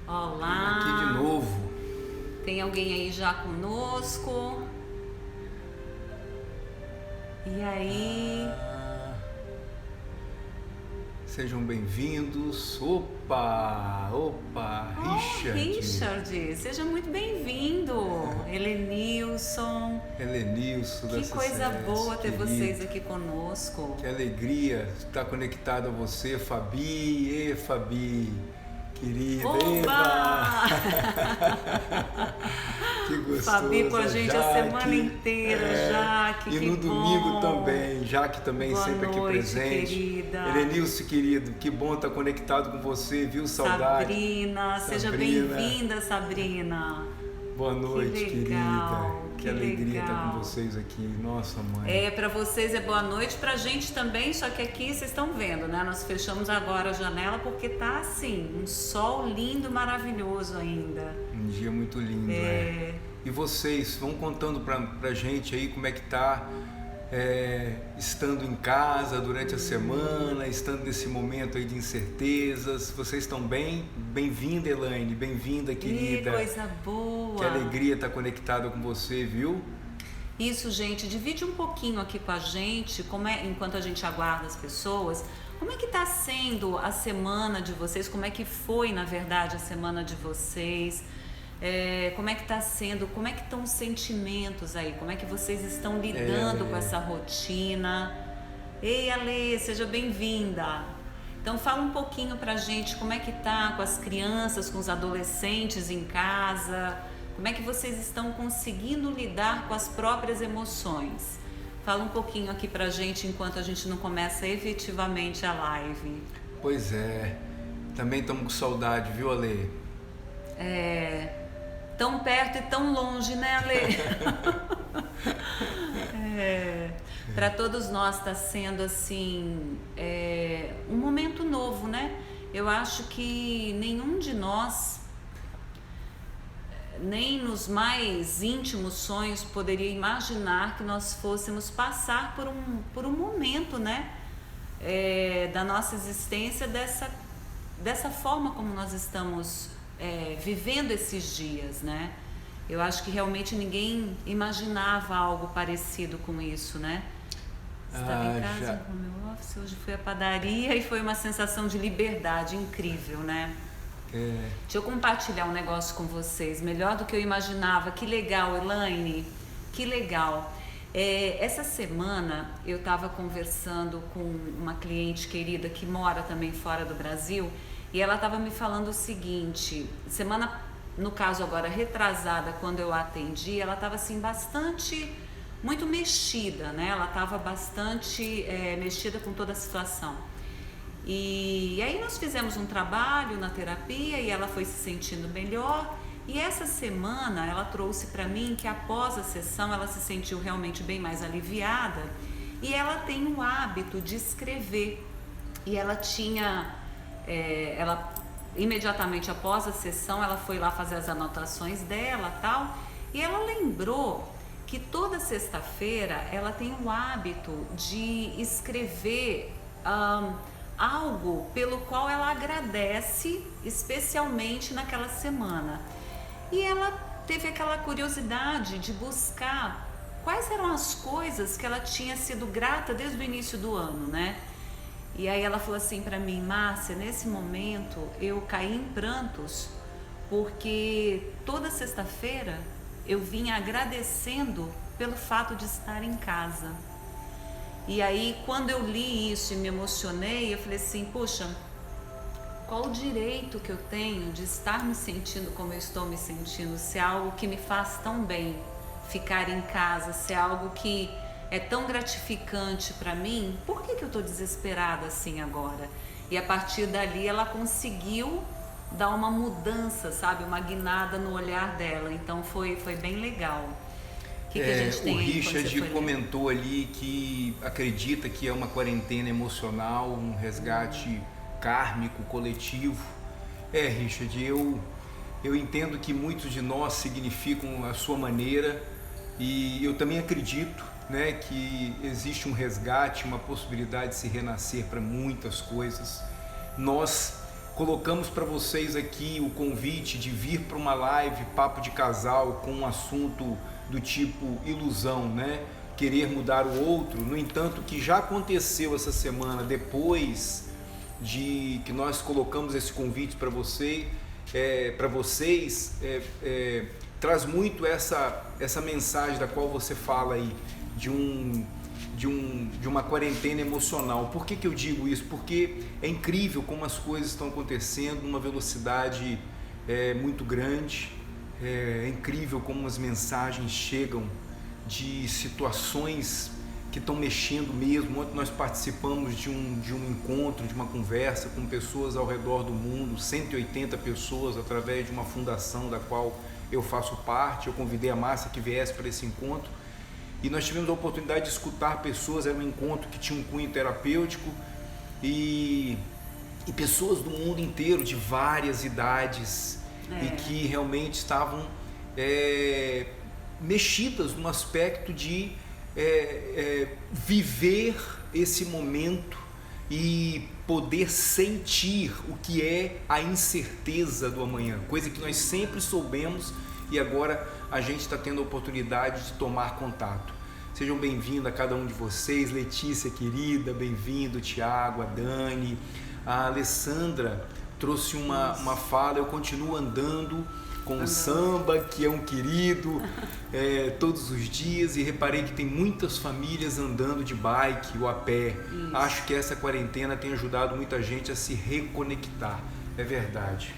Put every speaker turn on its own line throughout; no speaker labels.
Olá!
Aqui de novo.
Tem alguém aí já conosco? E aí?
Sejam bem-vindos. Opa!
Richard, seja muito bem-vindo. Helenilson.
Helenilson da
Que coisa
CCS,
boa ter
querido.
vocês aqui conosco.
Que alegria estar conectado a você, Fabi. Fabi, querida.
Oba!
Que gostoso.
Fabi com a gente
Jaque,
a semana inteira, Jaque.
E
que
no domingo
bom.
também, Jaque também
Boa
sempre aqui
noite,
presente.
querida.
Helenilson, querido, que bom estar conectado com você, viu? Saudade.
Sabrina, seja bem-vinda, Sabrina.
Boa noite,
Que legal,
querida. Que alegria
legal.
estar com vocês aqui. Nossa, mãe.
Pra vocês é boa noite, pra gente também, só que aqui vocês estão vendo, né? Nós fechamos agora a janela porque tá assim, um sol lindo, maravilhoso ainda.
Um dia muito lindo, né? E vocês, vão contando pra gente aí como é que tá estando em casa durante a semana, estando nesse momento aí de incertezas. Vocês estão bem? Bem-vinda, Elaine, bem-vinda, querida.
Que coisa boa.
Que alegria estar conectada com você, viu?
Isso, gente, divide um pouquinho aqui com a gente, enquanto a gente aguarda as pessoas, como é que tá sendo a semana de vocês, como é que foi, na verdade, a semana de vocês, como é que tá sendo, como é que estão os sentimentos aí, como é que vocês estão lidando com essa rotina. Ei, Ale, seja bem-vinda. Então fala um pouquinho pra gente como é que tá com as crianças, com os adolescentes em casa. Como é que vocês estão conseguindo lidar com as próprias emoções? Fala um pouquinho aqui pra gente enquanto a gente não começa efetivamente a live.
Pois é, também estamos com saudade, viu, Ale?
Tão perto e tão longe, né, Ale? Para todos nós está sendo assim, um momento novo, né? Eu acho que nenhum de nós, nem nos mais íntimos sonhos, poderia imaginar que nós fôssemos passar por um momento, né, da nossa existência dessa forma como nós estamos vivendo esses dias, né? Eu acho que realmente ninguém imaginava algo parecido com isso, né? Você estava em casa com o meu office, hoje fui à padaria e foi uma sensação de liberdade incrível, né? Deixa eu compartilhar um negócio com vocês, melhor do que eu imaginava. Que legal, Elaine, que legal. Essa semana eu estava conversando com uma cliente querida que mora também fora do Brasil e ela estava me falando o seguinte, semana, no caso agora retrasada, quando eu a atendi, ela estava assim muito mexida, né? Ela estava bastante mexida com toda a situação. E aí nós fizemos um trabalho na terapia e ela foi se sentindo melhor. E essa semana ela trouxe para mim que após a sessão ela se sentiu realmente bem mais aliviada e ela tem o hábito de escrever. E ela imediatamente após a sessão ela foi lá fazer as anotações dela tal, e ela lembrou que toda sexta-feira ela tem o hábito de escrever algo pelo qual ela agradece especialmente naquela semana. E ela teve aquela curiosidade de buscar quais eram as coisas que ela tinha sido grata desde o início do ano, né? E aí ela falou assim para mim, Márcia, nesse momento eu caí em prantos porque toda sexta-feira eu vinha agradecendo pelo fato de estar em casa. E aí quando eu li isso e me emocionei, eu falei assim, poxa, qual o direito que eu tenho de estar me sentindo como eu estou me sentindo, se é algo que me faz tão bem ficar em casa, se é algo que é tão gratificante para mim, por que eu estou desesperada assim agora? E a partir dali ela conseguiu dar uma mudança, sabe, uma guinada no olhar dela, então foi bem legal. O que a gente tem
o
aí?
Richard comentou ali que acredita que é uma quarentena emocional, um resgate kármico, coletivo. Richard, eu entendo que muitos de nós significam a sua maneira e eu também acredito, né, que existe um resgate, uma possibilidade de se renascer para muitas coisas. Nós colocamos para vocês aqui o convite de vir para uma live Papo de Casal com um assunto do tipo ilusão, né? Querer mudar o outro. No entanto, o que já aconteceu essa semana, depois de que nós colocamos esse convite para vocês, traz muito essa mensagem da qual você fala aí, de uma quarentena emocional. Por que eu digo isso? Porque é incrível como as coisas estão acontecendo numa velocidade muito grande. É incrível como as mensagens chegam de situações que estão mexendo mesmo. Ontem nós participamos de um encontro, de uma conversa com pessoas ao redor do mundo, 180 pessoas, através de uma fundação da qual eu faço parte. Eu convidei a Márcia que viesse para esse encontro e nós tivemos a oportunidade de escutar pessoas. Era um encontro que tinha um cunho terapêutico e pessoas do mundo inteiro, de várias idades, e que realmente estavam mexidas no aspecto de viver esse momento e poder sentir o que é a incerteza do amanhã, coisa que nós sempre soubemos e agora a gente está tendo a oportunidade de tomar contato. Sejam bem-vindos a cada um de vocês. Letícia querida, bem-vindo. Tiago, a Dani, a Alessandra trouxe uma fala. Eu continuo andando com o samba, que é um querido, todos os dias, e reparei que tem muitas famílias andando de bike ou a pé. Isso. Acho que essa quarentena tem ajudado muita gente a se reconectar. É verdade.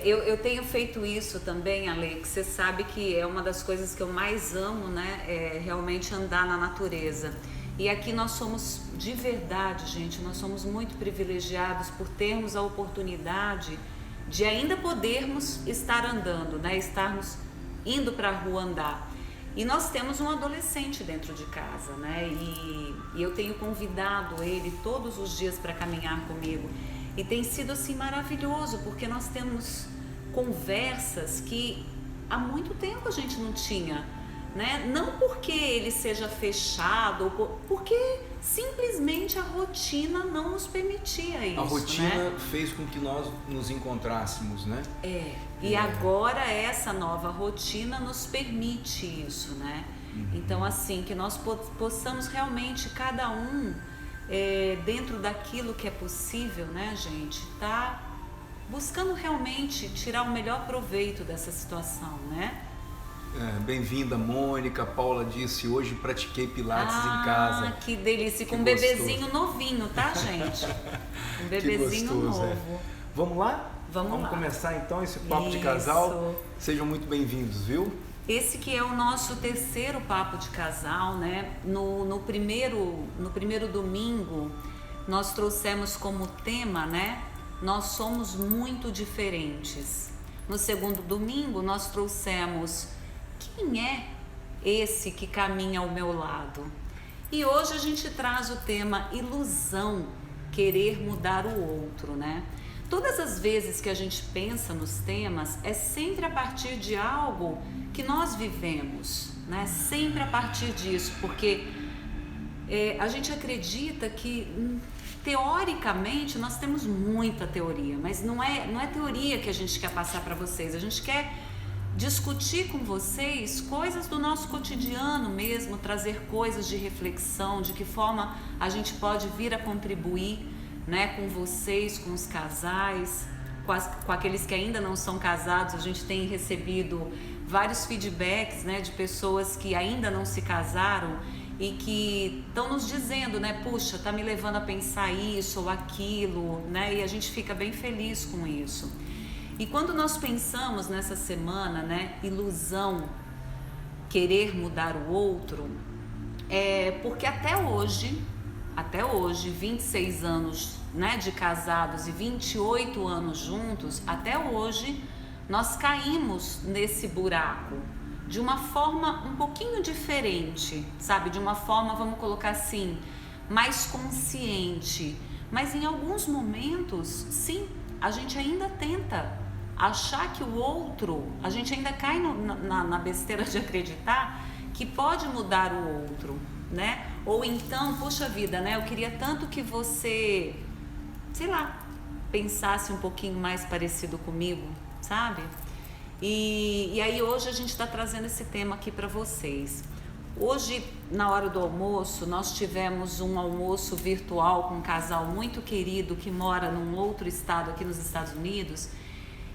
Eu tenho feito isso também, Alex. Você sabe que é uma das coisas que eu mais amo, né? É realmente andar na natureza. E aqui nós somos, de verdade, gente, nós somos muito privilegiados por termos a oportunidade de ainda podermos estar andando, né? Estarmos indo para a rua andar. E nós temos um adolescente dentro de casa, né? E eu tenho convidado ele todos os dias para caminhar comigo. E tem sido assim maravilhoso, porque nós temos conversas que há muito tempo a gente não tinha, né? Não porque ele seja fechado, porque simplesmente a rotina não nos permitia isso.
A rotina fez com que nós nos encontrássemos, né?
E agora essa nova rotina nos permite isso, né? Então assim, que nós possamos realmente, cada um, dentro daquilo que é possível, né, gente, tá buscando realmente tirar o melhor proveito dessa situação, né?
Bem-vinda, Mônica. Paula disse: hoje pratiquei pilates em casa.
Que delícia, com um bebezinho novinho, tá, gente? Um bebezinho novo.
Vamos lá?
Vamos lá.
Começar então esse papo de casal. Sejam muito bem-vindos, viu?
Esse que é o nosso terceiro papo de casal, né? No primeiro domingo, nós trouxemos como tema, né? Nós somos muito diferentes. No segundo domingo, nós trouxemos: quem é esse que caminha ao meu lado? E hoje a gente traz o tema ilusão, querer mudar o outro, né? Todas as vezes que a gente pensa nos temas, é sempre a partir de algo que nós vivemos, né? Sempre a partir disso, porque a gente acredita que, teoricamente, nós temos muita teoria, mas não é teoria que a gente quer passar para vocês. A gente quer discutir com vocês coisas do nosso cotidiano mesmo, trazer coisas de reflexão, de que forma a gente pode vir a contribuir, né, com vocês, com os casais, com aqueles que ainda não são casados. A gente tem recebido vários feedbacks, né, de pessoas que ainda não se casaram e que estão nos dizendo, né, puxa, tá me levando a pensar isso ou aquilo, né, e a gente fica bem feliz com isso. E quando nós pensamos nessa semana, né, ilusão, querer mudar o outro, porque até hoje, 26 anos, né, de casados e 28 anos juntos, até hoje nós caímos nesse buraco de uma forma um pouquinho diferente, sabe? De uma forma, vamos colocar assim, mais consciente. Mas em alguns momentos, sim, a gente ainda tenta achar que o outro, a gente ainda cai na besteira de acreditar que pode mudar o outro, né? Ou então, puxa vida, né? Eu queria tanto que você, sei lá, pensasse um pouquinho mais parecido comigo, sabe? E aí hoje a gente está trazendo esse tema aqui para vocês. Hoje, na hora do almoço, nós tivemos um almoço virtual com um casal muito querido que mora num outro estado aqui nos Estados Unidos.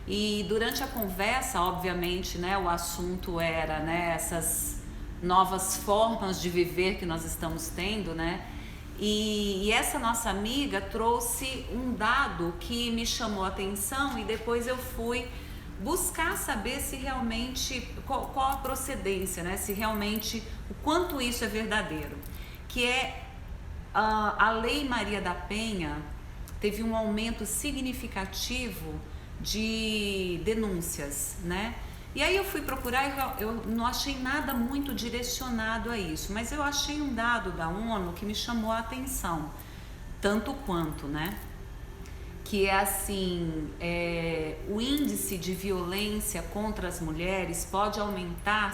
E durante a conversa, obviamente, né, o assunto era, né, essas novas formas de viver que nós estamos tendo, né? E essa nossa amiga trouxe um dado que me chamou a atenção e depois eu fui buscar saber se realmente, qual a procedência, né? Se realmente, o quanto isso é verdadeiro. Que é a Lei Maria da Penha teve um aumento significativo de denúncias, né? E aí eu fui procurar e eu não achei nada muito direcionado a isso, mas eu achei um dado da ONU que me chamou a atenção, tanto quanto, né? Que é assim, o índice de violência contra as mulheres pode aumentar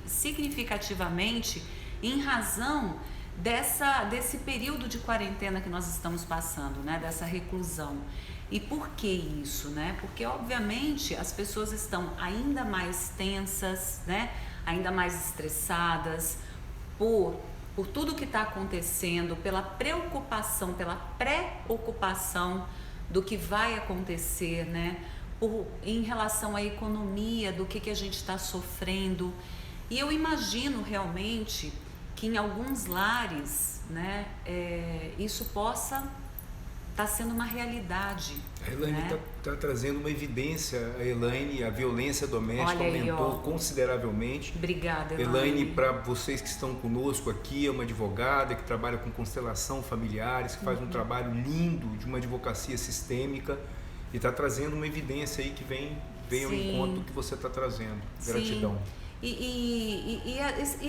significativamente em razão desse período de quarentena que nós estamos passando, né? Dessa reclusão. E por que isso, né? Porque obviamente as pessoas estão ainda mais tensas, né? Ainda mais estressadas por tudo que está acontecendo, pela preocupação, pela pré-ocupação do que vai acontecer, né? Em relação à economia, do que a gente está sofrendo. E eu imagino realmente que em alguns lares, né, isso possa estar sendo uma realidade.
A Elaine está, né, trazendo uma evidência. A Elaine, a violência doméstica aumentou consideravelmente.
Obrigada,
Elaine, para vocês que estão conosco aqui, é uma advogada que trabalha com constelação familiares, que faz um trabalho lindo de uma advocacia sistêmica e está trazendo uma evidência aí que vem ao encontro do que você está trazendo. Gratidão.
E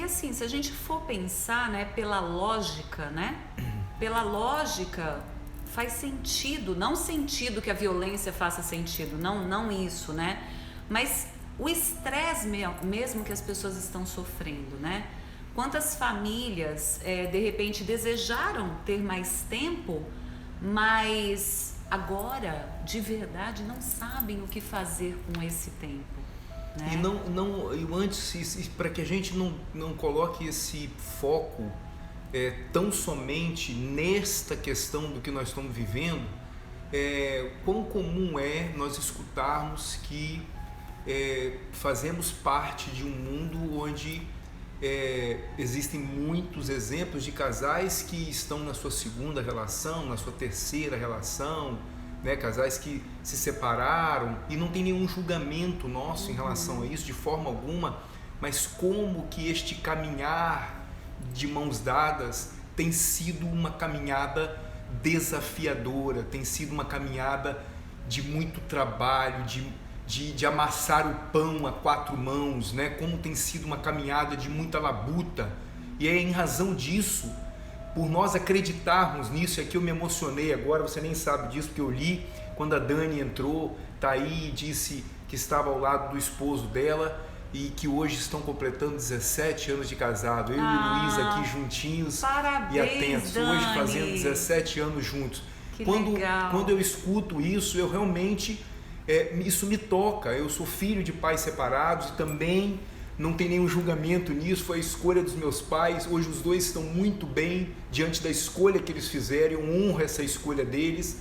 assim, se a gente for pensar, né, pela lógica, né, pela lógica faz sentido, não sentido que a violência faça sentido, não isso, né? Mas o estresse mesmo que as pessoas estão sofrendo, né? Quantas famílias, de repente, desejaram ter mais tempo, mas agora, de verdade, não sabem o que fazer com esse tempo, né?
E antes, para que a gente não coloque esse foco tão somente nesta questão do que nós estamos vivendo, quão comum é nós escutarmos que fazemos parte de um mundo onde existem muitos exemplos de casais que estão na sua segunda relação, na sua terceira relação, né? Casais que se separaram e não tem nenhum julgamento nosso em relação a isso de forma alguma, mas como que este caminhar de mãos dadas tem sido uma caminhada desafiadora, tem sido uma caminhada de muito trabalho, de amassar o pão a 4 mãos, né? Como tem sido uma caminhada de muita labuta. E é em razão disso, por nós acreditarmos nisso, é que eu me emocionei agora, você nem sabe disso, porque eu li quando a Dani entrou, tá aí e disse que estava ao lado do esposo dela, e que hoje estão completando 17 anos de casado. Eu e o Luiz aqui juntinhos,
parabéns,
e atentos,
Dani.
hoje fazendo 17 anos juntos.
Que legal.
Quando eu escuto isso, eu realmente, isso me toca. Eu sou filho de pais separados e também não tem nenhum julgamento nisso, foi a escolha dos meus pais. Hoje os dois estão muito bem diante da escolha que eles fizeram, eu honro essa escolha deles.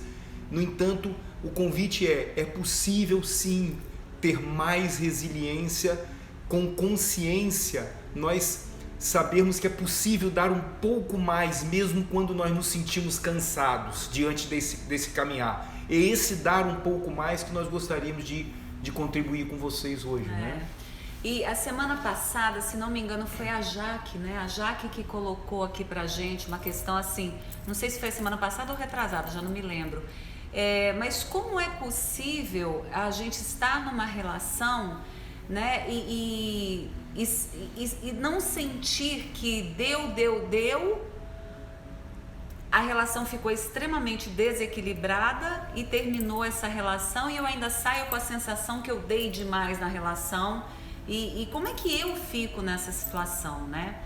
No entanto, o convite é possível sim ter mais resiliência. Com consciência, nós sabemos que é possível dar um pouco mais, mesmo quando nós nos sentimos cansados diante desse caminhar. É esse dar um pouco mais que nós gostaríamos de contribuir com vocês hoje, né?
E a semana passada, se não me engano, foi a Jaque, né? A Jaque que colocou aqui pra gente uma questão assim, não sei se foi a semana passada ou retrasada, já não me lembro. Mas como é possível a gente estar numa relação, né, e não sentir que deu, a relação ficou extremamente desequilibrada e terminou essa relação e eu ainda saio com a sensação que eu dei demais na relação e como é que eu fico nessa situação, né?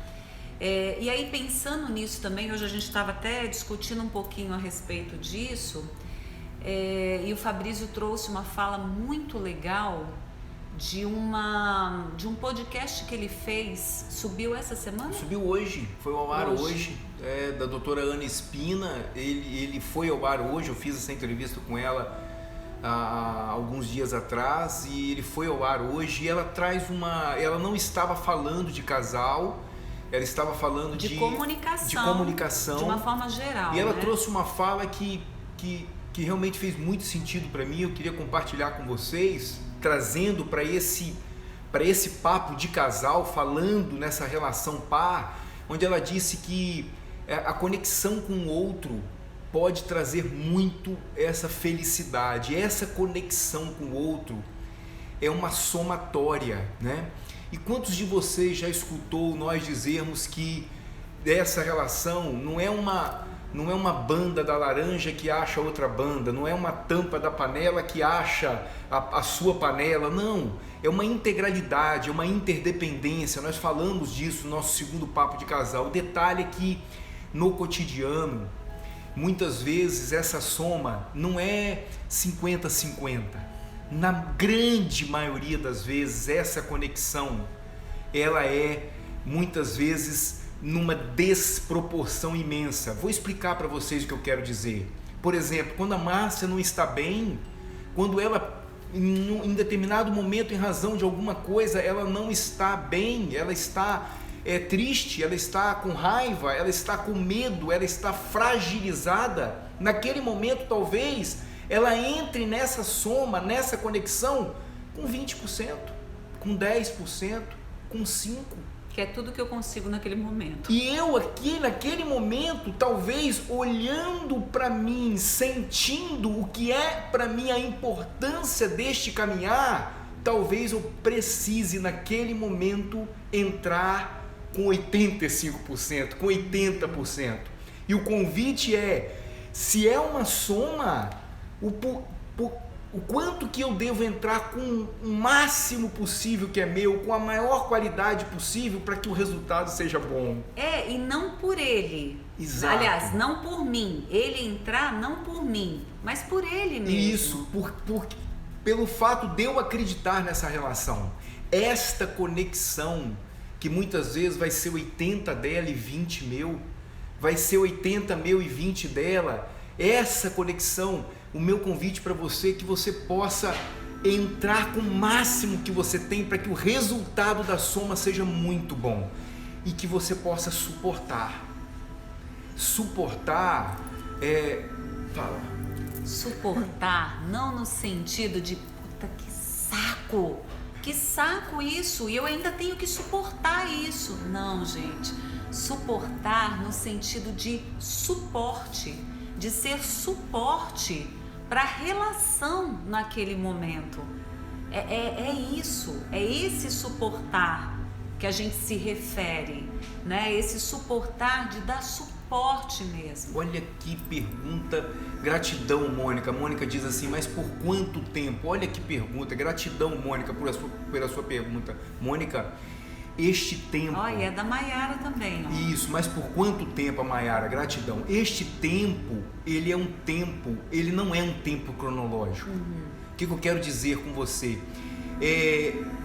E aí pensando nisso também, hoje a gente estava até discutindo um pouquinho a respeito disso, E o Fabrício trouxe uma fala muito legal de um podcast que ele fez. Subiu essa semana?
Subiu hoje, foi ao ar hoje, da doutora Ana Espina. Ele foi ao ar hoje, eu fiz essa entrevista com ela há alguns dias atrás, e ele foi ao ar hoje, e ela traz ela não estava falando de casal, ela estava falando de comunicação
de uma forma geral,
e ela trouxe uma fala que realmente fez muito sentido para mim. Eu queria compartilhar com vocês, trazendo para esse papo de casal, falando nessa relação par, onde ela disse que a conexão com o outro pode trazer muito essa felicidade. Essa conexão com o outro é uma somatória, né? E quantos de vocês já escutou nós dizermos que essa relação não é uma banda da laranja que acha outra banda, não é uma tampa da panela que acha a sua panela, não, é uma integralidade, é uma interdependência. Nós falamos disso no nosso segundo papo de casal. O detalhe é que no cotidiano, muitas vezes essa soma não é 50-50. Na grande maioria das vezes, essa conexão, ela é muitas vezes numa desproporção imensa. Vou explicar para vocês o que eu quero dizer. Por exemplo, quando a Márcia não está bem, quando ela, em determinado momento, em razão de alguma coisa, ela não está bem, ela está triste, ela está com raiva, ela está com medo, ela está fragilizada, naquele momento talvez ela entre nessa soma, nessa conexão com 20%, com 10%, com 5%.
Que é tudo que eu consigo naquele momento.
E eu aqui, naquele momento, talvez olhando para mim, sentindo o que é para mim a importância deste caminhar, talvez eu precise naquele momento entrar com 85%, com 80%. E o convite é, se é uma soma, o quanto que eu devo entrar com o máximo possível que é meu, com a maior qualidade possível, para que o resultado seja bom.
E não por ele.
Exato.
Aliás, não por mim. Ele entrar não por mim, mas por ele mesmo.
Isso, pelo fato de eu acreditar nessa relação. Esta conexão, que muitas vezes vai ser 80 dela e 20 meu, vai ser 80 meu e 20 dela. Essa conexão, o meu convite para você é que você possa entrar com o máximo que você tem para que o resultado da soma seja muito bom e que você possa suportar. Suportar fala.
Suportar não no sentido de puta que saco isso, e eu ainda tenho que suportar isso. Não, gente. Suportar no sentido de suporte, de ser suporte para a relação naquele momento. É isso, é esse suportar que a gente se refere, né? Esse suportar de dar suporte mesmo.
Olha que pergunta, gratidão, Mônica. Mônica diz assim, mas por quanto tempo? Olha que pergunta, gratidão, Mônica, pela sua pergunta. Mônica, este tempo...
E é da Maiara também.
Isso, mas por quanto tempo, a Maiara? Gratidão. Este tempo, ele não é um tempo cronológico. O que eu quero dizer com você?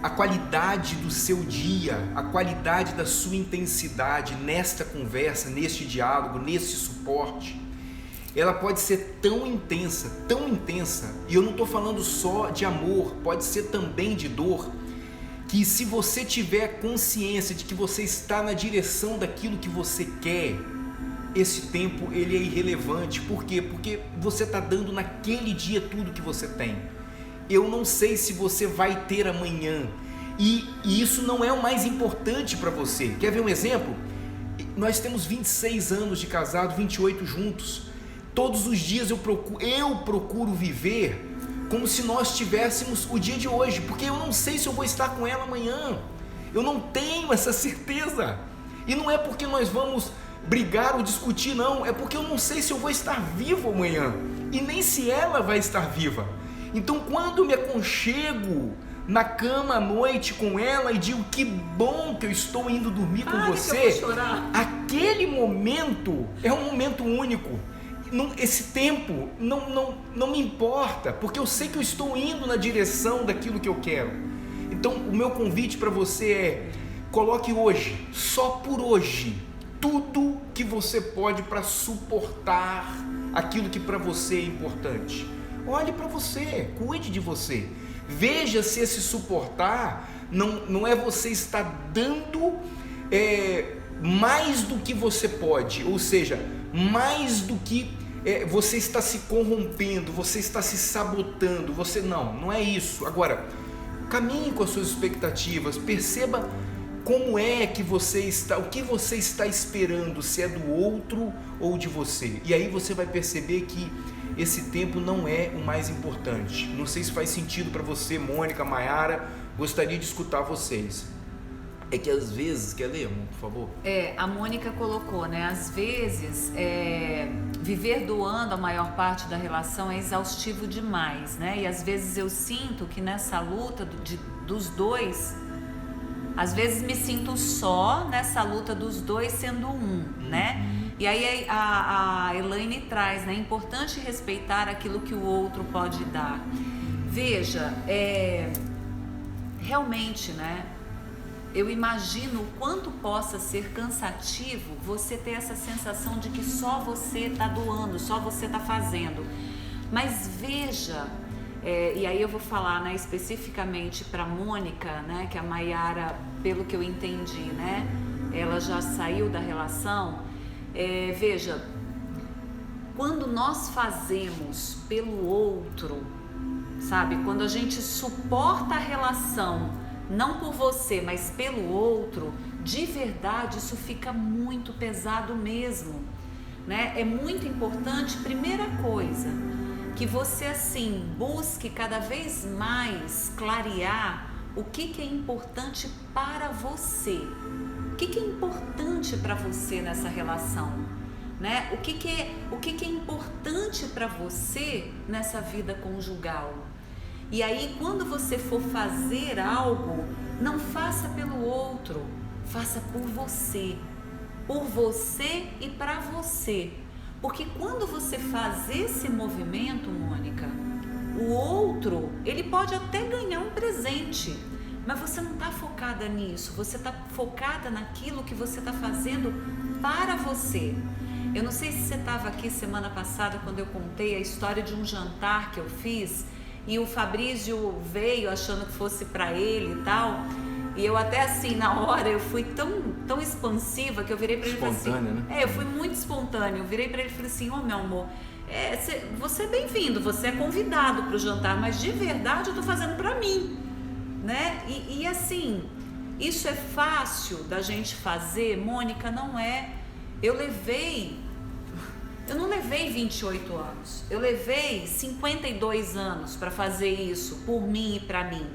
A qualidade do seu dia, a qualidade da sua intensidade nesta conversa, neste diálogo, nesse suporte, ela pode ser tão intensa, e eu não estou falando só de amor, pode ser também de dor, que se você tiver consciência de que você está na direção daquilo que você quer, esse tempo ele é irrelevante. Por quê? Porque você está dando naquele dia tudo que você tem. Eu não sei se você vai ter amanhã, e isso não é o mais importante para você. Quer ver um exemplo? Nós temos 26 anos de casado, 28 juntos. Todos os dias eu procuro viver como se nós tivéssemos o dia de hoje, porque eu não sei se eu vou estar com ela amanhã. Eu não tenho essa certeza. E não é porque nós vamos brigar ou discutir, não. É porque eu não sei se eu vou estar vivo amanhã, e nem se ela vai estar viva. Então, quando eu me aconchego na cama à noite com ela e digo que bom que eu estou indo dormir com você, aquele momento é um momento único. esse tempo não me importa, porque eu sei que eu estou indo na direção daquilo que eu quero. Então o meu convite para você é: coloque hoje, só por hoje, tudo que você pode para suportar aquilo que para você é importante. Olhe para você, cuide de você, veja se esse suportar não é você estar dando mais do que você pode, ou seja, mais do que você está se corrompendo, você está se sabotando, não é isso. Agora, caminhe com as suas expectativas, perceba como é que você está, o que você está esperando, se é do outro ou de você. E aí você vai perceber que esse tempo não é o mais importante. Não sei se faz sentido para você, Mônica, Maiara, gostaria de escutar vocês. É que às vezes, quer ler, amor, por favor?
A Mônica colocou, né? Às vezes, viver doando a maior parte da relação é exaustivo demais, né? E às vezes eu sinto que nessa luta dos dois, às vezes me sinto só nessa luta dos dois sendo um, né? E aí a Elaine traz, né? É importante respeitar aquilo que o outro pode dar. Veja, realmente, né? Eu imagino o quanto possa ser cansativo você ter essa sensação de que só você está doando, só você está fazendo. Mas veja, e aí eu vou falar, né, especificamente para a Mônica, né, que a Maiara, pelo que eu entendi, né, ela já saiu da relação. Veja, quando nós fazemos pelo outro, sabe, quando a gente suporta a relação, não por você, mas pelo outro, de verdade isso fica muito pesado mesmo, né? É muito importante, primeira coisa, que você assim busque cada vez mais clarear o que é importante para você, o que é importante para você nessa relação, né? O que é importante para você nessa vida conjugal. E aí, quando você for fazer algo, não faça pelo outro, faça por você e para você. Porque quando você faz esse movimento, Mônica, o outro, ele pode até ganhar um presente, mas você não está focada nisso, você está focada naquilo que você está fazendo para você. Eu não sei se você estava aqui semana passada quando eu contei a história de um jantar que eu fiz, e o Fabrício veio achando que fosse para ele e tal, e eu até assim, na hora, eu fui tão expansiva que eu virei para ele e falei assim,
né?
Eu fui muito espontânea, eu virei para ele e falei assim, meu amor, você é bem-vindo, você é convidado para o jantar, mas de verdade eu tô fazendo para mim, né? E assim, isso é fácil da gente fazer, Mônica, não é. Eu não levei 28 anos, eu levei 52 anos para fazer isso por mim e para mim,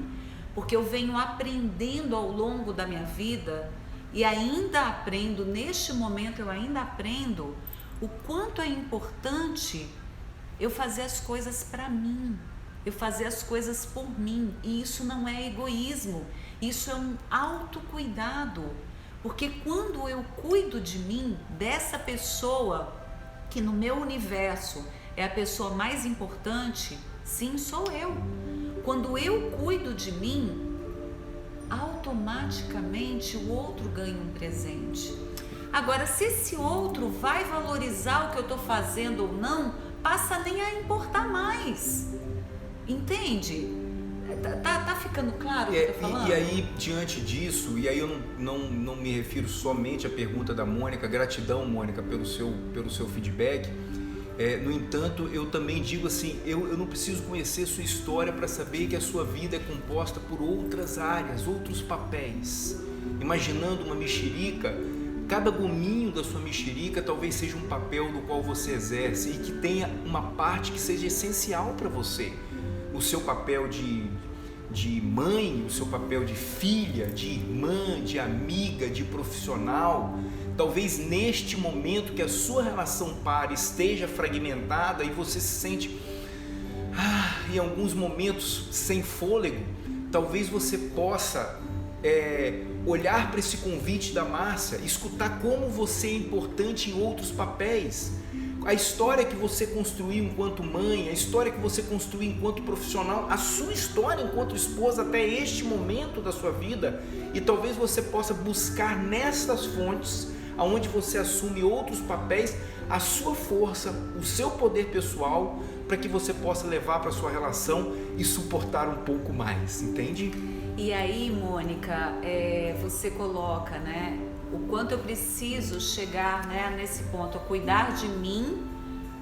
porque eu venho aprendendo ao longo da minha vida e ainda aprendo, neste momento eu ainda aprendo o quanto é importante eu fazer as coisas para mim, eu fazer as coisas por mim, e isso não é egoísmo, isso é um autocuidado, porque quando eu cuido de mim, dessa pessoa que no meu universo é a pessoa mais importante, sim, sou eu. Quando eu cuido de mim, automaticamente o outro ganha um presente. Agora, se esse outro vai valorizar o que eu estou fazendo ou não, passa nem a importar mais. Entende? Tá ficando claro o que eu tô falando?
E aí, diante disso, e aí eu não me refiro somente à pergunta da Mônica, gratidão, Mônica, pelo seu feedback. No entanto, eu também digo assim, eu não preciso conhecer sua história para saber que a sua vida é composta por outras áreas, outros papéis. Imaginando uma mexerica, cada gominho da sua mexerica talvez seja um papel no qual você exerce e que tenha uma parte que seja essencial para você. O seu papel de mãe, o seu papel de filha, de irmã, de amiga, de profissional. Talvez neste momento que a sua relação par esteja fragmentada e você se sente em alguns momentos sem fôlego, talvez você possa olhar para esse convite da Márcia, escutar como você é importante em outros papéis. a história que você construiu enquanto mãe, a história que você construiu enquanto profissional, a sua história enquanto esposa até este momento da sua vida, e talvez você possa buscar nestas fontes, aonde você assume outros papéis, a sua força, o seu poder pessoal, para que você possa levar para a sua relação e suportar um pouco mais, entende?
E aí, Mônica, você coloca, né, o quanto eu preciso chegar, né, nesse ponto, cuidar de mim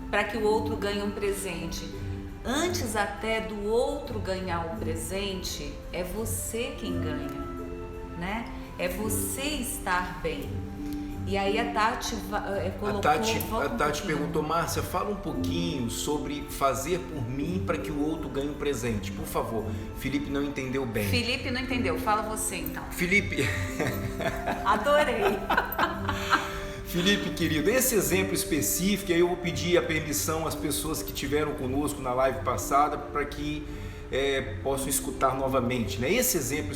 para que o outro ganhe um presente. Antes até do outro ganhar o presente, é você quem ganha, né? É você estar bem. E aí a Tati colocou...
A Tati perguntou, Márcia, fala um pouquinho sobre fazer por mim para que o outro ganhe um presente. Por favor, Felipe não entendeu bem.
Felipe não entendeu, fala você então.
Felipe...
Adorei.
Felipe, querido, esse exemplo específico, aí eu vou pedir a permissão às pessoas que estiveram conosco na live passada para que possam escutar novamente, né? Esse exemplo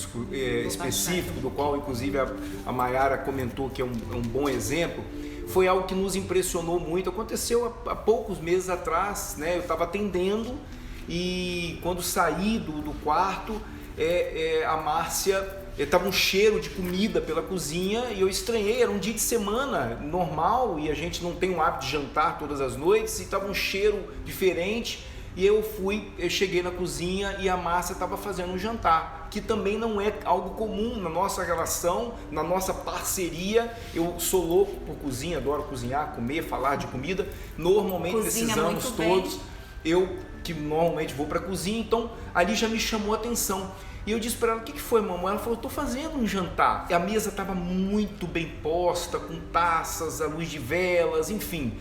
específico, do qual inclusive a Mayara comentou que é um bom exemplo, foi algo que nos impressionou muito. Aconteceu há poucos meses atrás, né? Eu estava atendendo e quando saí do quarto, a Márcia... Estava um cheiro de comida pela cozinha e eu estranhei, era um dia de semana normal e a gente não tem um hábito de jantar todas as noites e estava um cheiro diferente e eu cheguei na cozinha e a Márcia estava fazendo um jantar, que também não é algo comum na nossa relação, na nossa parceria. Eu sou louco por cozinha, adoro cozinhar, comer, falar de comida, normalmente
Cozinha
esses anos todos, eu que normalmente vou para a cozinha, então ali já me chamou a atenção. E eu disse para ela, o que foi, mamãe? Ela falou, estou fazendo um jantar. E a mesa estava muito bem posta, com taças, a luz de velas, enfim.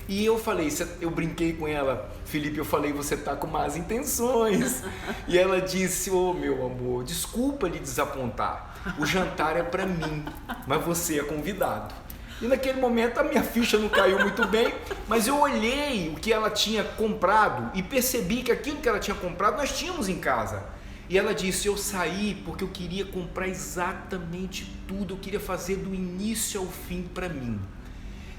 E eu falei, eu brinquei com ela, Felipe, eu falei, você está com más intenções. E ela disse, meu amor, desculpa lhe desapontar, o jantar é para mim, mas você é convidado. E naquele momento a minha ficha não caiu muito bem, mas eu olhei o que ela tinha comprado e percebi que aquilo que ela tinha comprado nós tínhamos em casa. E ela disse, eu saí porque eu queria comprar exatamente tudo, eu queria fazer do início ao fim para mim.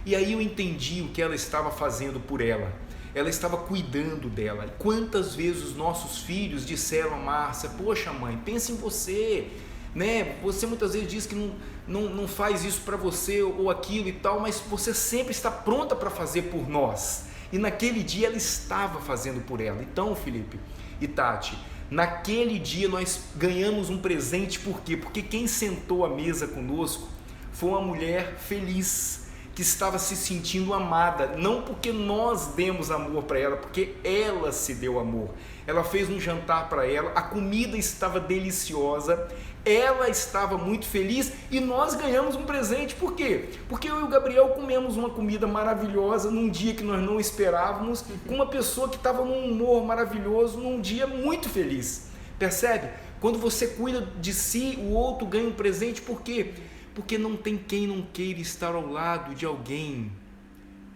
E aí eu entendi o que ela estava fazendo por ela. Ela estava cuidando dela. E quantas vezes os nossos filhos disseram a Márcia, poxa mãe, pensa em você, né? Você muitas vezes diz que não faz isso para você ou aquilo e tal, mas você sempre está pronta para fazer por nós. E naquele dia ela estava fazendo por ela. Então, Felipe e Tati, naquele dia nós ganhamos um presente, por quê? Porque quem sentou à mesa conosco foi uma mulher feliz, que estava se sentindo amada, não porque nós demos amor para ela, porque ela se deu amor. Ela fez um jantar para ela, a comida estava deliciosa, ela estava muito feliz e nós ganhamos um presente. Por quê? Porque eu e o Gabriel comemos uma comida maravilhosa num dia que nós não esperávamos, com uma pessoa que estava num humor maravilhoso, num dia muito feliz. Percebe? Quando você cuida de si, o outro ganha um presente. Por quê? Porque não tem quem não queira estar ao lado de alguém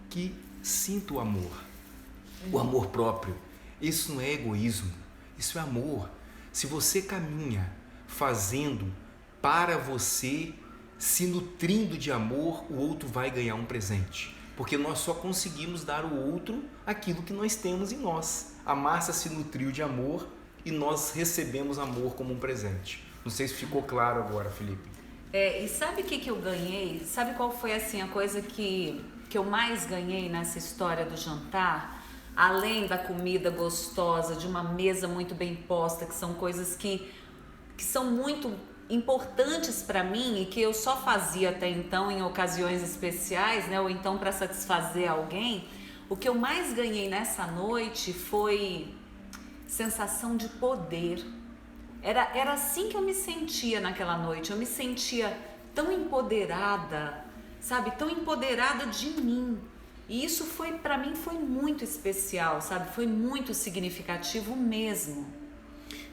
que sinta o amor próprio. Isso não é egoísmo, isso é amor. Se você caminha fazendo para você, se nutrindo de amor, o outro vai ganhar um presente. Porque nós só conseguimos dar ao outro aquilo que nós temos em nós. A Márcia se nutriu de amor e nós recebemos amor como um presente. Não sei se ficou claro agora, Felipe.
E sabe o que eu ganhei? Sabe qual foi assim, a coisa que eu mais ganhei nessa história do jantar? Além da comida gostosa, de uma mesa muito bem posta, que são coisas que são muito importantes para mim e que eu só fazia até então em ocasiões especiais, né? Ou então para satisfazer alguém. O que eu mais ganhei nessa noite foi sensação de poder. Era assim que eu me sentia naquela noite. Eu me sentia tão empoderada, sabe? Tão empoderada de mim. E isso foi, para mim, foi muito especial, sabe? Foi muito significativo mesmo.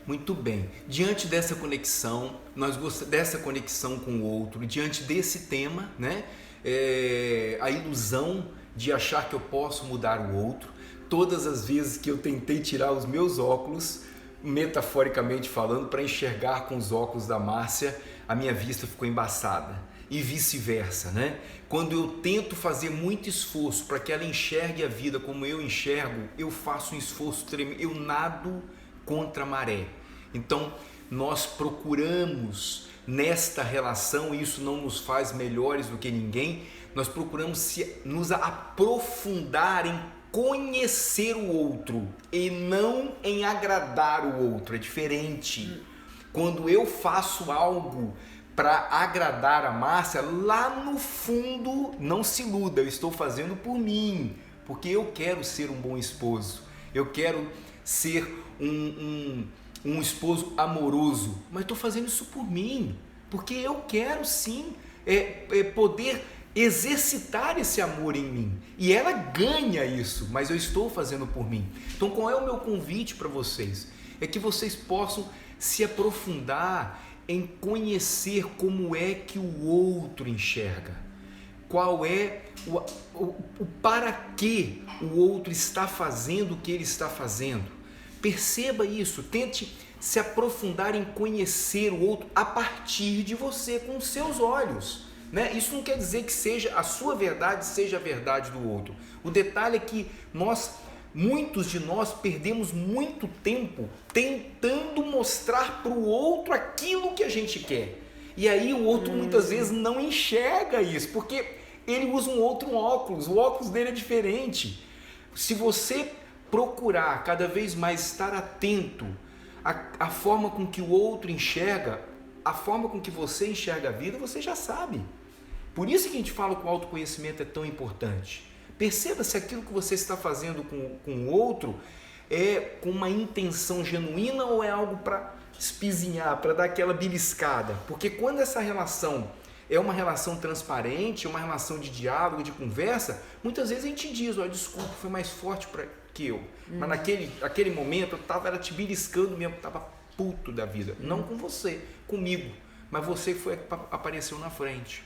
Muito bem. Diante dessa conexão, dessa conexão com o outro, diante desse tema, né? A ilusão de achar que eu posso mudar o outro. Todas as vezes que eu tentei tirar os meus óculos, metaforicamente falando, para enxergar com os óculos da Márcia, a minha vista ficou embaçada. e vice-versa, né? Quando eu tento fazer muito esforço para que ela enxergue a vida como eu enxergo, eu faço um esforço tremendo, eu nado contra a maré. Então, nós procuramos nesta relação, e isso não nos faz melhores do que ninguém, nós procuramos nos aprofundar em conhecer o outro e não em agradar o outro. É diferente. Quando eu faço algo para agradar a Márcia, lá no fundo, não se iluda, eu estou fazendo por mim, porque eu quero ser um bom esposo, eu quero ser um esposo amoroso, mas estou fazendo isso por mim, porque eu quero sim poder exercitar esse amor em mim, e ela ganha isso, mas eu estou fazendo por mim. Então, qual é o meu convite para vocês? É que vocês possam se aprofundar em conhecer como é que o outro enxerga, qual é o para que o outro está fazendo o que ele está fazendo. Perceba isso, tente se aprofundar em conhecer o outro a partir de você, com os seus olhos, né? Isso não quer dizer que seja a sua verdade, seja a verdade do outro. O detalhe é que muitos de nós perdemos muito tempo tentando mostrar para o outro aquilo que a gente quer. E aí o outro muitas vezes não enxerga isso, porque ele usa um outro óculos, o óculos dele é diferente. Se você procurar cada vez mais estar atento à forma com que o outro enxerga, a forma com que você enxerga a vida, você já sabe. Por isso que a gente fala que o autoconhecimento é tão importante. Perceba se aquilo que você está fazendo com o outro é com uma intenção genuína ou é algo para espizinhar, para dar aquela beliscada. Porque quando essa relação é uma relação transparente, uma relação de diálogo, de conversa, muitas vezes a gente diz, olha, desculpa, foi mais forte que eu. Mas naquele momento eu estava te beliscando mesmo, estava puto da vida. Não com você, comigo. Mas você foi que apareceu na frente.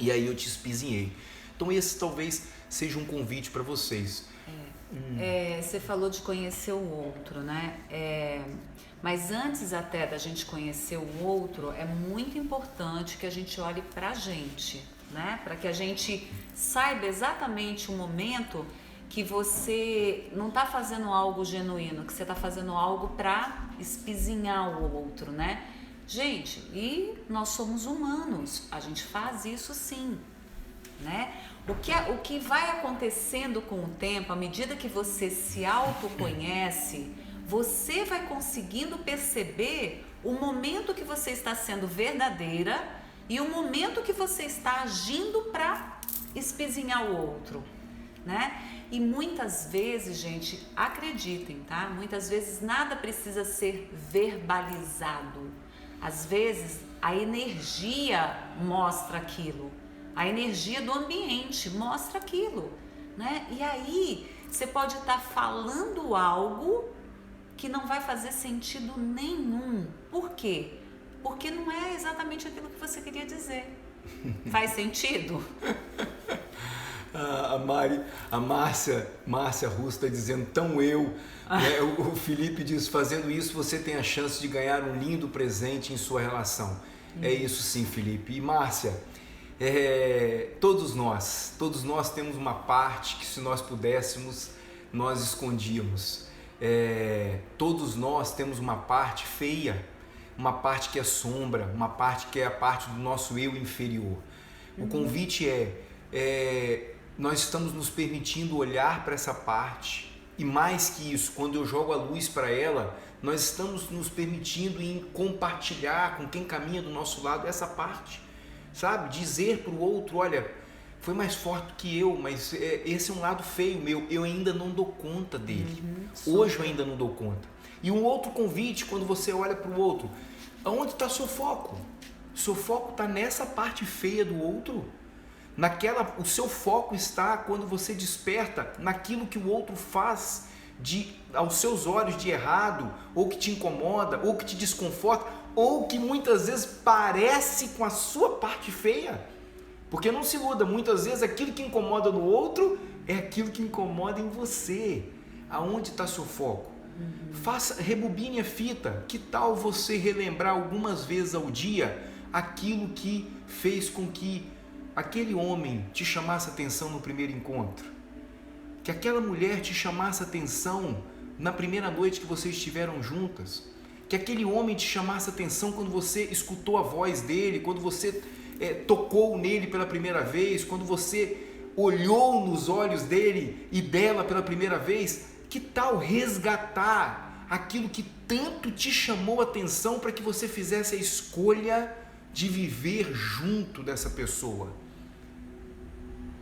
E aí eu te espizinhei. Então esse talvez seja um convite para vocês.
Você falou de conhecer o outro, né? Mas antes até da gente conhecer o outro, é muito importante que a gente olhe para a gente, né? Para que a gente saiba exatamente o momento que você não está fazendo algo genuíno, que você está fazendo algo para espizinhar o outro, né? Gente, e nós somos humanos, a gente faz isso sim, né? O que vai acontecendo com o tempo, à medida que você se autoconhece, você vai conseguindo perceber o momento que você está sendo verdadeira e o momento que você está agindo para espizinhar o outro, né? E muitas vezes, gente, acreditem, tá? Muitas vezes nada precisa ser verbalizado. Às vezes a energia mostra aquilo. A energia do ambiente mostra aquilo, né? E aí você pode estar falando algo que não vai fazer sentido nenhum. Por quê? Porque não é exatamente aquilo que você queria dizer. Faz sentido?
A Márcia Russo está dizendo, tão eu. Né? O Felipe diz, fazendo isso você tem a chance de ganhar um lindo presente em sua relação. É isso sim, Felipe. E Márcia, todos nós temos uma parte que, se nós pudéssemos, nós escondíamos. Todos nós temos uma parte feia, uma parte que é sombra, uma parte que é a parte do nosso eu inferior. O convite nós estamos nos permitindo olhar para essa parte, e mais que isso, quando eu jogo a luz para ela, nós estamos nos permitindo em compartilhar com quem caminha do nosso lado essa parte, sabe? Dizer para o outro, olha, foi mais forte que eu, mas esse é um lado feio meu, eu ainda não dou conta dele. Hoje eu ainda não dou conta. E um outro convite, quando você olha para o outro, aonde está seu foco? Seu foco está nessa parte feia do outro? O seu foco está quando você desperta naquilo que o outro faz aos seus olhos de errado, ou que te incomoda, ou que te desconforta, ou que muitas vezes parece com a sua parte feia. Porque não se iluda, muitas vezes aquilo que incomoda no outro é aquilo que incomoda em você. Aonde está seu foco? Rebobine a fita. Que tal você relembrar algumas vezes ao dia aquilo que fez com que aquele homem te chamasse atenção no primeiro encontro, que aquela mulher te chamasse atenção na primeira noite que vocês estiveram juntas, que aquele homem te chamasse atenção quando você escutou a voz dele, quando você tocou nele pela primeira vez, quando você olhou nos olhos dele e dela pela primeira vez. Que tal resgatar aquilo que tanto te chamou a atenção para que você fizesse a escolha de viver junto dessa pessoa?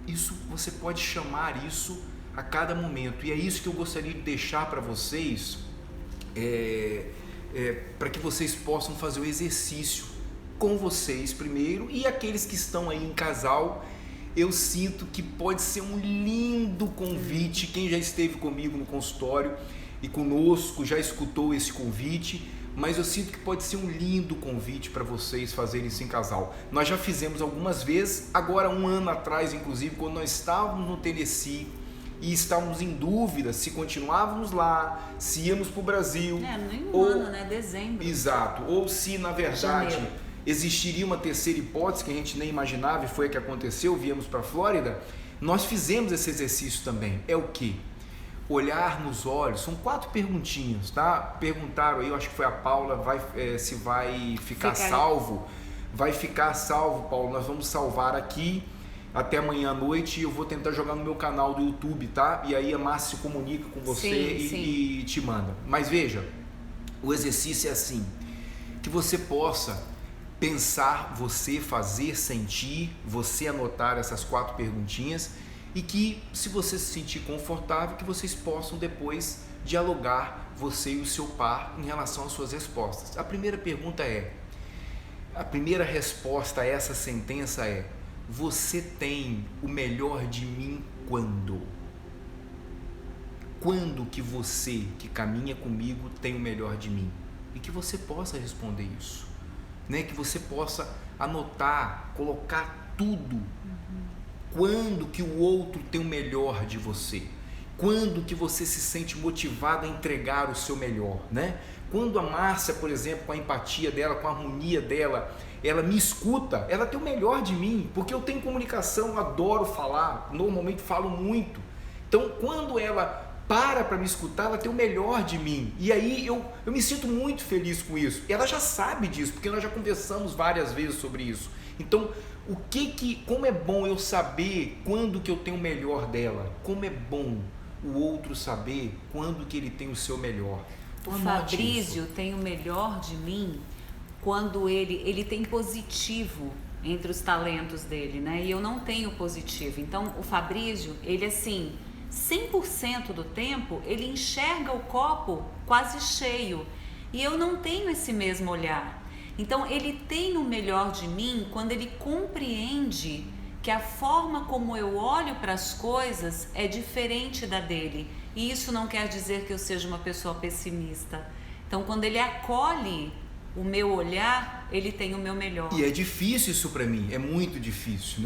Isso, você pode chamar isso a cada momento, e é isso que eu gostaria de deixar para vocês, para que vocês possam fazer o exercício com vocês primeiro, e aqueles que estão aí em casal. Eu sinto que pode ser um lindo convite. Quem já esteve comigo no consultório e conosco já escutou esse convite, mas eu sinto que pode ser um lindo convite para vocês fazerem isso em casal. Nós já fizemos algumas vezes, agora 1 ano atrás, inclusive, quando nós estávamos no Tennessee e estávamos em dúvida se continuávamos lá, se íamos para o Brasil.
Nem um ano, né? Dezembro.
Exato. Ou se, na verdade,
janeiro,
existiria uma terceira hipótese que a gente nem imaginava e foi a que aconteceu, viemos para a Flórida. Nós fizemos esse exercício também. É o quê? Olhar nos olhos. São 4 perguntinhas, tá? Perguntaram aí, eu acho que foi a Paula, se vai ficar salvo. Vai ficar salvo, Paulo. Nós vamos salvar aqui até amanhã à noite e eu vou tentar jogar no meu canal do YouTube, tá? E aí a Márcia se comunica com você e te manda. Mas veja, o exercício é assim, que você possa pensar, você fazer, sentir, você anotar essas 4 perguntinhas, e que, se você se sentir confortável, que vocês possam depois dialogar, você e o seu par, em relação às suas respostas. A primeira pergunta a primeira resposta a essa sentença é: você tem o melhor de mim quando? Quando que você, que caminha comigo, tem o melhor de mim? E que você possa responder isso. Que você possa anotar, colocar tudo. Quando que o outro tem o melhor de você? Quando que você se sente motivado a entregar o seu melhor, Quando a Márcia, por exemplo, com a empatia dela, com a harmonia dela, ela me escuta, ela tem o melhor de mim, porque eu tenho comunicação, eu adoro falar, normalmente falo muito. Então, quando ela para me escutar, ela tem o melhor de mim, e aí eu me sinto muito feliz com isso. E ela já sabe disso, porque nós já conversamos várias vezes sobre isso. Então, como é bom eu saber quando que eu tenho o melhor dela, como é bom o outro saber quando que ele tem o seu melhor.
O Fabrício tem o melhor de mim quando ele tem positivo entre os talentos dele, E eu não tenho positivo. Então, o Fabrício, ele assim, 100% do tempo, ele enxerga o copo quase cheio, e eu não tenho esse mesmo olhar. Então, ele tem o melhor de mim quando ele compreende que a forma como eu olho para as coisas é diferente da dele. E isso não quer dizer que eu seja uma pessoa pessimista. Então, quando ele acolhe o meu olhar, ele tem o meu melhor.
E é difícil isso para mim, é muito difícil,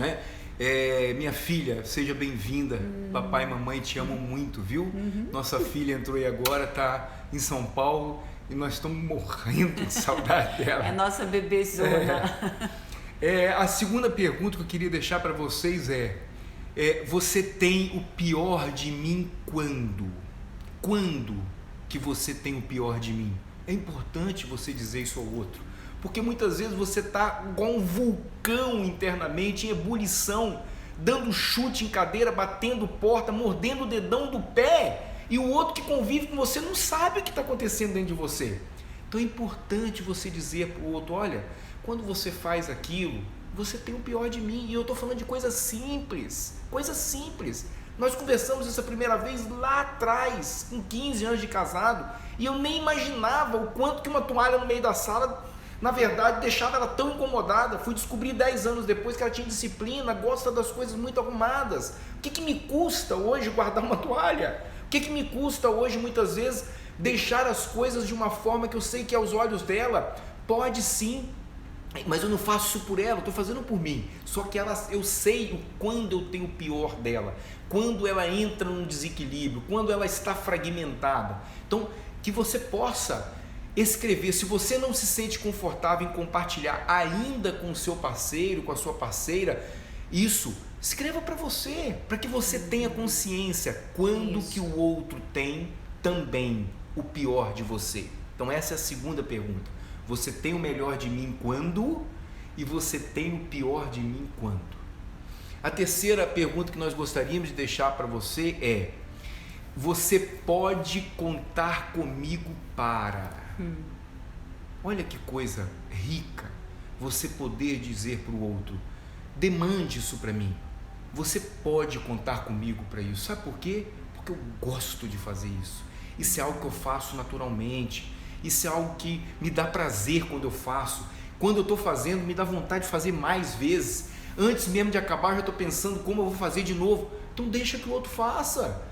minha filha, seja bem-vinda. Papai e mamãe te amam muito, viu? Nossa filha entrou aí agora, tá em São Paulo, e nós estamos morrendo de saudade dela.
É nossa bebezona.
A segunda pergunta que eu queria deixar para vocês você tem o pior de mim quando? Quando que você tem o pior de mim? É importante você dizer isso ao outro, porque muitas vezes você está igual um vulcão internamente, em ebulição, dando chute em cadeira, batendo porta, mordendo o dedão do pé, e o outro que convive com você não sabe o que está acontecendo dentro de você. Então é importante você dizer para o outro: olha, quando você faz aquilo, você tem o pior de mim. E eu estou falando de coisas simples, coisas simples. Nós conversamos essa primeira vez lá atrás, com 15 anos de casado, e eu nem imaginava o quanto que uma toalha no meio da sala, na verdade, deixava ela tão incomodada. Fui descobrir 10 anos depois que ela tinha disciplina, gosta das coisas muito arrumadas. O que me custa hoje guardar uma toalha? O que me custa hoje, muitas vezes, deixar as coisas de uma forma que eu sei que aos olhos dela pode sim, mas eu não faço isso por ela, eu estou fazendo por mim. Só que eu sei quando eu tenho o pior dela, quando ela entra num desequilíbrio, quando ela está fragmentada. Então, que você possa escrever. Se você não se sente confortável em compartilhar ainda com o seu parceiro, com a sua parceira, isso, escreva para você, para que você tenha consciência quando que o outro tem também o pior de você. Então essa é a segunda pergunta. Você tem o melhor de mim quando? E você tem o pior de mim quando? A terceira pergunta que nós gostaríamos de deixar para você é: você pode contar comigo para? Olha que coisa rica você poder dizer para o outro: demande isso para mim. Você pode contar comigo para isso. Sabe por quê? Porque eu gosto de fazer isso. Isso é algo que eu faço naturalmente. Isso é algo que me dá prazer quando eu faço. Quando eu estou fazendo, me dá vontade de fazer mais vezes. Antes mesmo de acabar, eu já estou pensando como eu vou fazer de novo. Então deixa que o outro faça.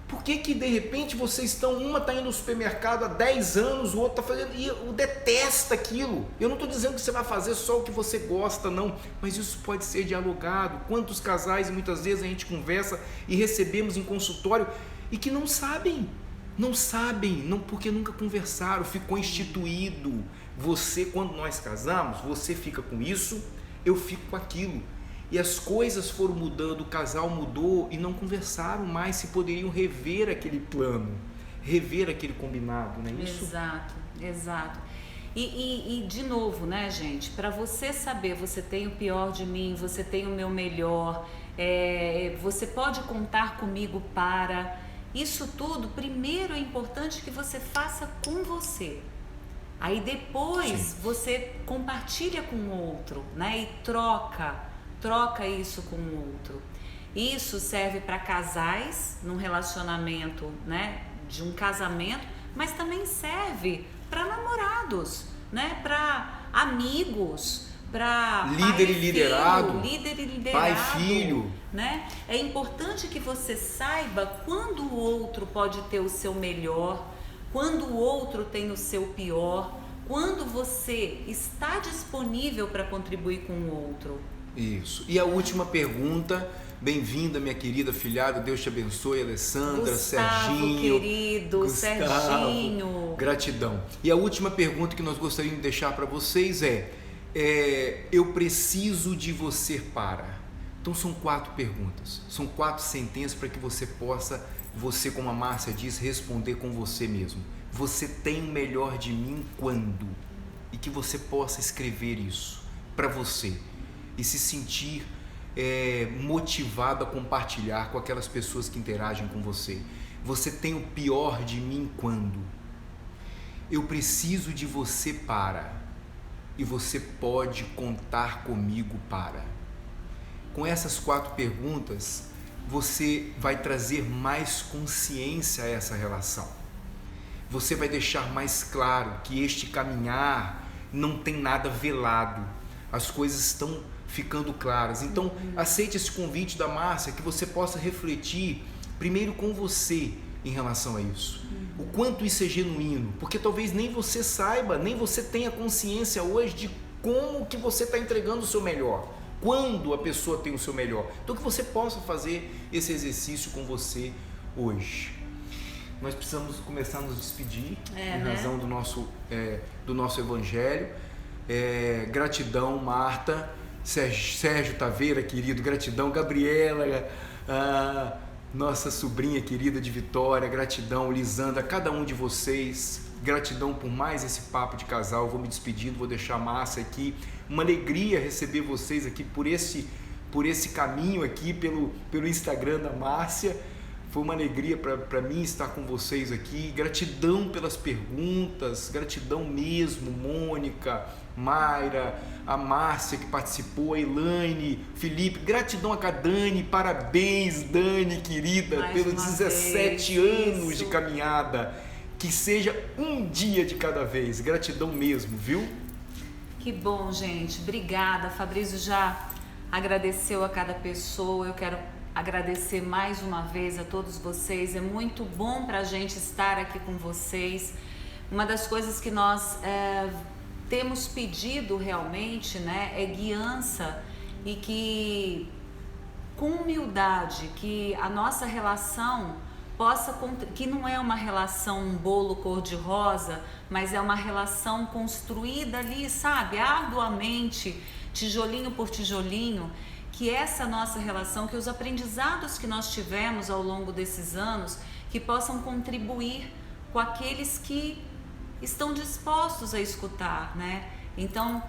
Por que de repente vocês estão, uma está indo no supermercado há 10 anos, o outro está fazendo, e eu detesta aquilo. Eu não estou dizendo que você vai fazer só o que você gosta, não, mas isso pode ser dialogado. Quantos casais, muitas vezes a gente conversa e recebemos em consultório e que não sabem, não, porque nunca conversaram, ficou instituído. Você, quando nós casamos, você fica com isso, eu fico com aquilo. E as coisas foram mudando, o casal mudou e não conversaram mais se poderiam rever aquele plano, rever aquele combinado, não é isso?
Exato. E de novo, né, gente, para você saber, você tem o pior de mim, você tem o meu melhor, você pode contar comigo para... Isso tudo, primeiro é importante que você faça com você. Aí depois você compartilha com o outro, né, e troca isso com o outro. Isso serve para casais num relacionamento, né, de um casamento, mas também serve para namorados, né, para amigos, para
líder e liderado, pai e filho,
né? É importante que você saiba quando o outro pode ter o seu melhor, quando o outro tem o seu pior, quando você está disponível para contribuir com o outro.
Isso. E a última pergunta, bem-vinda, minha querida filhada, Deus te abençoe, Alessandra,
Gustavo,
Serginho,
querido,
Gustavo,
Serginho.
Gratidão. E a última pergunta que nós gostaríamos de deixar para vocês é: eu preciso de você para. Então são 4 perguntas, são 4 sentenças para que você possa, você, como a Márcia diz, responder com você mesmo. Você tem o melhor de mim quando? E que você possa escrever isso para você e se sentir motivado a compartilhar com aquelas pessoas que interagem com você. Você tem o pior de mim quando? Eu preciso de você para. E você pode contar comigo para. Com essas 4 perguntas, você vai trazer mais consciência a essa relação. Você vai deixar mais claro que este caminhar não tem nada velado. As coisas estão ficando claras. Então, aceite esse convite da Márcia, que você possa refletir primeiro com você em relação a isso. O quanto isso é genuíno, porque talvez nem você saiba, nem você tenha consciência hoje de como que você está entregando o seu melhor, quando a pessoa tem o seu melhor. Então que você possa fazer esse exercício com você hoje. Nós precisamos começar a nos despedir em razão do nosso evangelho. Gratidão, Marta, Sérgio Taveira, querido, gratidão, Gabriela, nossa sobrinha querida de Vitória, gratidão, Lisandra, cada um de vocês, gratidão por mais esse papo de casal. Eu vou me despedindo, vou deixar a Márcia aqui, uma alegria receber vocês aqui por esse caminho aqui, pelo Instagram da Márcia. Foi uma alegria para mim estar com vocês aqui. Gratidão pelas perguntas, gratidão mesmo, Mônica, Mayra, a Márcia que participou, a Elaine, Felipe, gratidão a Dani, parabéns Dani, querida, pelos 17 anos de caminhada. Que seja um dia de cada vez, gratidão mesmo, viu?
Que bom, gente, obrigada. Fabrício já agradeceu a cada pessoa, eu quero agradecer mais uma vez a todos vocês. É muito bom para a gente estar aqui com vocês. Uma das coisas que nós temos pedido realmente, né, é guiança, e que com humildade, que a nossa relação que não é uma relação um bolo cor-de-rosa, mas é uma relação construída ali, sabe, arduamente, tijolinho por tijolinho, que essa nossa relação, que os aprendizados que nós tivemos ao longo desses anos, que possam contribuir com aqueles que estão dispostos a escutar, né? Então,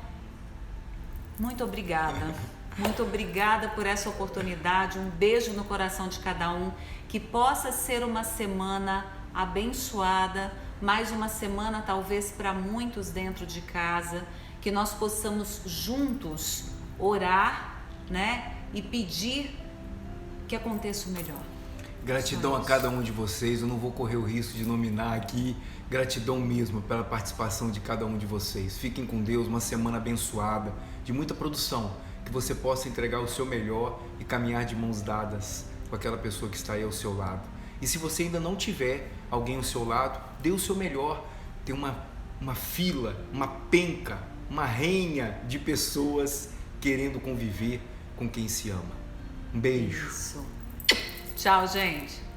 muito obrigada. Muito obrigada por essa oportunidade. Um beijo no coração de cada um. Que possa ser uma semana abençoada, mais uma semana talvez para muitos dentro de casa, que nós possamos juntos orar, né? E pedir que aconteça o melhor.
Gratidão a cada um de vocês. Eu não vou correr o risco de nominar aqui. Gratidão mesmo pela participação de cada um de vocês. Fiquem com Deus, uma semana abençoada, de muita produção, que você possa entregar o seu melhor e caminhar de mãos dadas com aquela pessoa que está aí ao seu lado. E se você ainda não tiver alguém ao seu lado, dê o seu melhor. Tem uma fila, uma penca, uma renha de pessoas querendo conviver com quem se ama. Um beijo.
Isso. Tchau, gente.